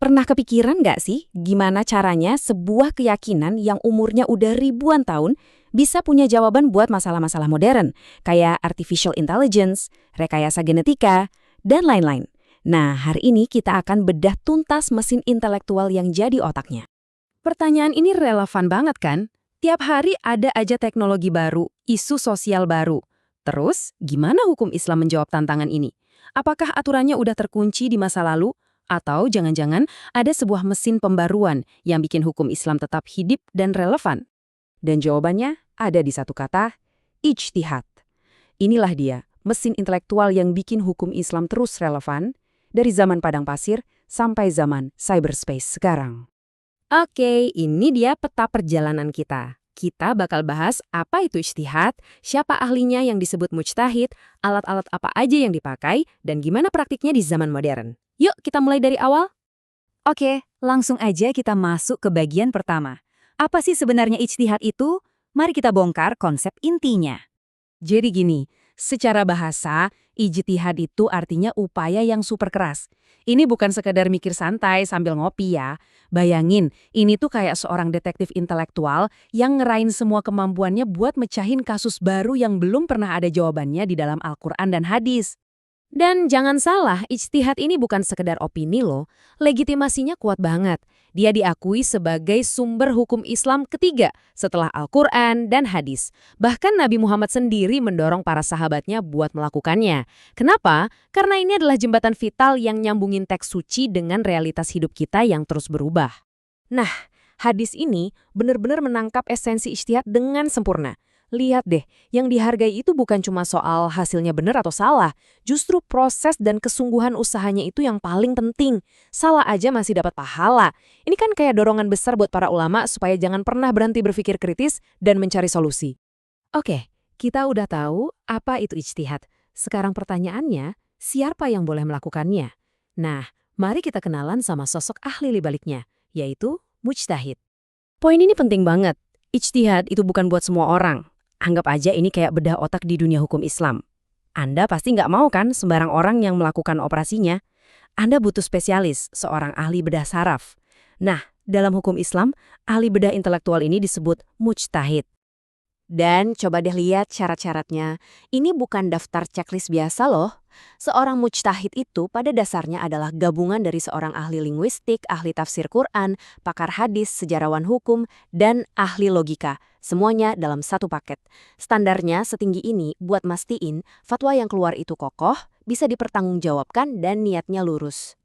Pernah kepikiran nggak sih gimana caranya sebuah keyakinan yang umurnya udah ribuan tahun bisa punya jawaban buat masalah-masalah modern, kayak artificial intelligence, rekayasa genetika, dan lain-lain. Nah, hari ini kita akan bedah tuntas mesin intelektual yang jadi otaknya. Pertanyaan ini relevan banget kan? Tiap hari ada aja teknologi baru, isu sosial baru. Terus, gimana hukum Islam menjawab tantangan ini? Apakah aturannya udah terkunci di masa lalu? Atau jangan-jangan ada sebuah mesin pembaruan yang bikin hukum Islam tetap hidup dan relevan? Dan jawabannya ada di satu kata, ijtihad. Inilah dia, mesin intelektual yang bikin hukum Islam terus relevan dari zaman padang pasir sampai zaman cyberspace sekarang. Oke, ini dia peta perjalanan kita. Kita bakal bahas apa itu ijtihad, siapa ahlinya yang disebut mujtahid, alat-alat apa aja yang dipakai, dan gimana praktiknya di zaman modern. Yuk, kita mulai dari awal. Oke, langsung aja kita masuk ke bagian pertama. Apa sih sebenarnya ijtihad itu? Mari kita bongkar konsep intinya. Jadi gini, secara bahasa, ijtihad itu artinya upaya yang super keras. Ini bukan sekedar mikir santai sambil ngopi ya. Bayangin, ini tuh kayak seorang detektif intelektual yang ngerain semua kemampuannya buat mecahin kasus baru yang belum pernah ada jawabannya di dalam Al-Quran dan hadis. Dan jangan salah, ijtihad ini bukan sekedar opini loh, legitimasinya kuat banget. Dia diakui sebagai sumber hukum Islam ketiga setelah Al-Quran dan hadis. Bahkan Nabi Muhammad sendiri mendorong para sahabatnya buat melakukannya. Kenapa? Karena ini adalah jembatan vital yang nyambungin teks suci dengan realitas hidup kita yang terus berubah. Nah, hadis ini benar-benar menangkap esensi ijtihad dengan sempurna. Lihat deh, yang dihargai itu bukan cuma soal hasilnya benar atau salah, justru proses dan kesungguhan usahanya itu yang paling penting. Salah aja masih dapat pahala. Ini kan kayak dorongan besar buat para ulama supaya jangan pernah berhenti berpikir kritis dan mencari solusi. Oke, kita udah tahu apa itu ijtihad. Sekarang pertanyaannya, siapa yang boleh melakukannya? Nah, mari kita kenalan sama sosok ahli di baliknya, yaitu mujtahid. Poin ini penting banget. Ijtihad itu bukan buat semua orang. Anggap aja ini kayak bedah otak di dunia hukum Islam. Anda pasti nggak mau kan sembarang orang yang melakukan operasinya. Anda butuh spesialis, seorang ahli bedah saraf. Nah, dalam hukum Islam, ahli bedah intelektual ini disebut mujtahid. Dan coba deh lihat syarat-syaratnya. Ini bukan daftar checklist biasa loh. Seorang mujtahid itu pada dasarnya adalah gabungan dari seorang ahli linguistik, ahli tafsir Quran, pakar hadis, sejarawan hukum, dan ahli logika. Semuanya dalam satu paket. Standarnya setinggi ini buat mastiin fatwa yang keluar itu kokoh, bisa dipertanggungjawabkan, dan niatnya lurus.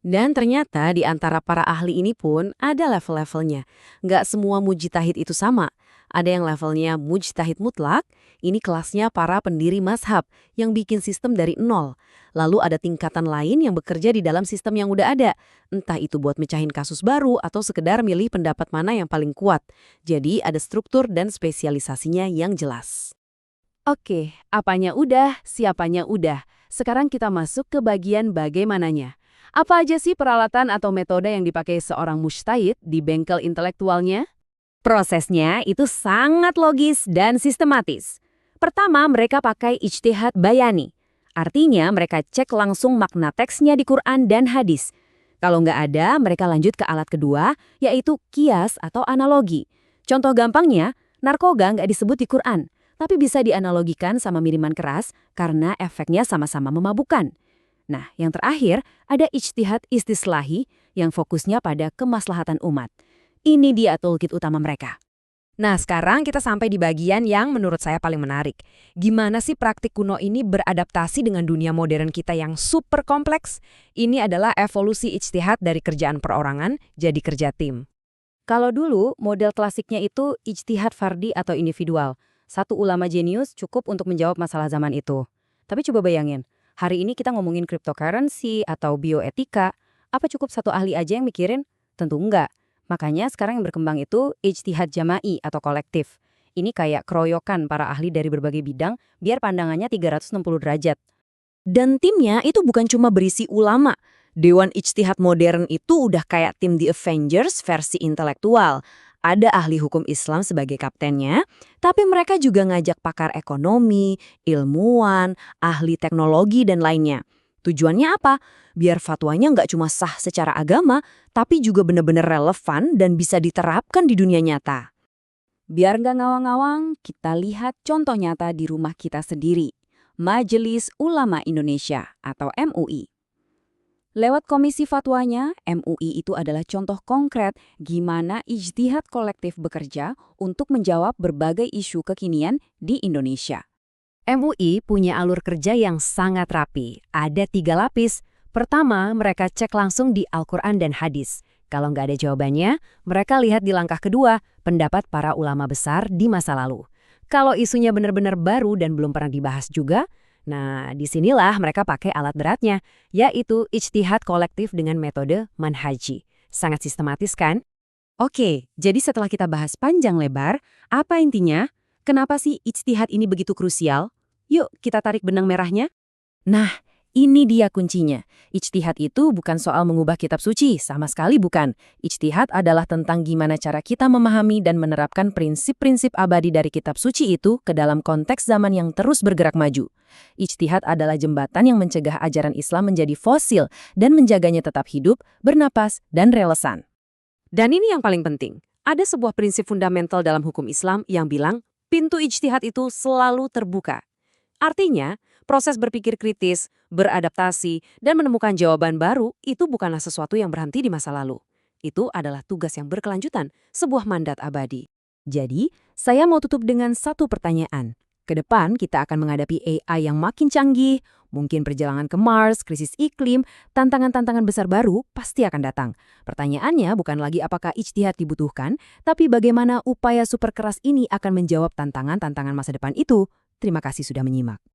Dan ternyata di antara para ahli ini pun ada level-levelnya. Nggak semua mujtahid itu sama. Ada yang levelnya mujtahid mutlak, ini kelasnya para pendiri mazhab yang bikin sistem dari nol. Lalu ada tingkatan lain yang bekerja di dalam sistem yang udah ada. Entah itu buat mecahin kasus baru atau sekedar milih pendapat mana yang paling kuat. Jadi ada struktur dan spesialisasinya yang jelas. Oke, apanya udah, siapanya udah. Sekarang kita masuk ke bagian bagaimananya. Apa aja sih peralatan atau metode yang dipakai seorang mujtahid di bengkel intelektualnya? Prosesnya itu sangat logis dan sistematis. Pertama, mereka pakai ijtihad bayani. Artinya, mereka cek langsung makna teksnya di Quran dan hadis. Kalau nggak ada, mereka lanjut ke alat kedua, yaitu kias atau analogi. Contoh gampangnya, narkoba nggak disebut di Quran, tapi bisa dianalogikan sama minuman keras karena efeknya sama-sama memabukkan. Nah, yang terakhir, ada ijtihad istislahi yang fokusnya pada kemaslahatan umat. Ini dia toolkit utama mereka. Nah, sekarang kita sampai di bagian yang menurut saya paling menarik. Gimana sih praktik kuno ini beradaptasi dengan dunia modern kita yang super kompleks? Ini adalah evolusi ijtihad dari kerjaan perorangan jadi kerja tim. Kalau dulu, model klasiknya itu ijtihad fardi atau individual. Satu ulama jenius cukup untuk menjawab masalah zaman itu. Tapi coba bayangin, hari ini kita ngomongin cryptocurrency atau bioetika. Apa cukup satu ahli aja yang mikirin? Tentu enggak. Makanya sekarang yang berkembang itu ijtihad jama'i atau kolektif. Ini kayak keroyokan para ahli dari berbagai bidang biar pandangannya 360 derajat. Dan timnya itu bukan cuma berisi ulama. Dewan Ijtihad modern itu udah kayak tim The Avengers versi intelektual. Ada ahli hukum Islam sebagai kaptennya, tapi mereka juga ngajak pakar ekonomi, ilmuwan, ahli teknologi, dan lainnya. Tujuannya apa? Biar fatwanya nggak cuma sah secara agama, tapi juga benar-benar relevan dan bisa diterapkan di dunia nyata. Biar nggak ngawang-ngawang, kita lihat contoh nyata di rumah kita sendiri. Majelis Ulama Indonesia atau MUI. Lewat komisi fatwanya, MUI itu adalah contoh konkret gimana ijtihad kolektif bekerja untuk menjawab berbagai isu kekinian di Indonesia. MUI punya alur kerja yang sangat rapi. Ada 3 lapis. Pertama, mereka cek langsung di Al-Quran dan hadis. Kalau nggak ada jawabannya, mereka lihat di langkah kedua, pendapat para ulama besar di masa lalu. Kalau isunya benar-benar baru dan belum pernah dibahas juga, nah, disinilah mereka pakai alat beratnya, yaitu ijtihad kolektif dengan metode manhaji. Sangat sistematis kan? Oke, jadi setelah kita bahas panjang lebar, apa intinya? Kenapa sih ijtihad ini begitu krusial? Yuk, kita tarik benang merahnya. Nah, ini dia kuncinya. Ijtihad itu bukan soal mengubah kitab suci, sama sekali bukan. Ijtihad adalah tentang gimana cara kita memahami dan menerapkan prinsip-prinsip abadi dari kitab suci itu ke dalam konteks zaman yang terus bergerak maju. Ijtihad adalah jembatan yang mencegah ajaran Islam menjadi fosil dan menjaganya tetap hidup, bernapas, dan relevan. Dan ini yang paling penting. Ada sebuah prinsip fundamental dalam hukum Islam yang bilang pintu ijtihad itu selalu terbuka. Artinya, proses berpikir kritis, beradaptasi, dan menemukan jawaban baru itu bukanlah sesuatu yang berhenti di masa lalu. Itu adalah tugas yang berkelanjutan, sebuah mandat abadi. Jadi, saya mau tutup dengan satu pertanyaan. Ke depan kita akan menghadapi AI yang makin canggih, mungkin perjalanan ke Mars, krisis iklim, tantangan-tantangan besar baru pasti akan datang. Pertanyaannya bukan lagi apakah ijtihad dibutuhkan, tapi bagaimana upaya super keras ini akan menjawab tantangan-tantangan masa depan itu. Terima kasih sudah menyimak.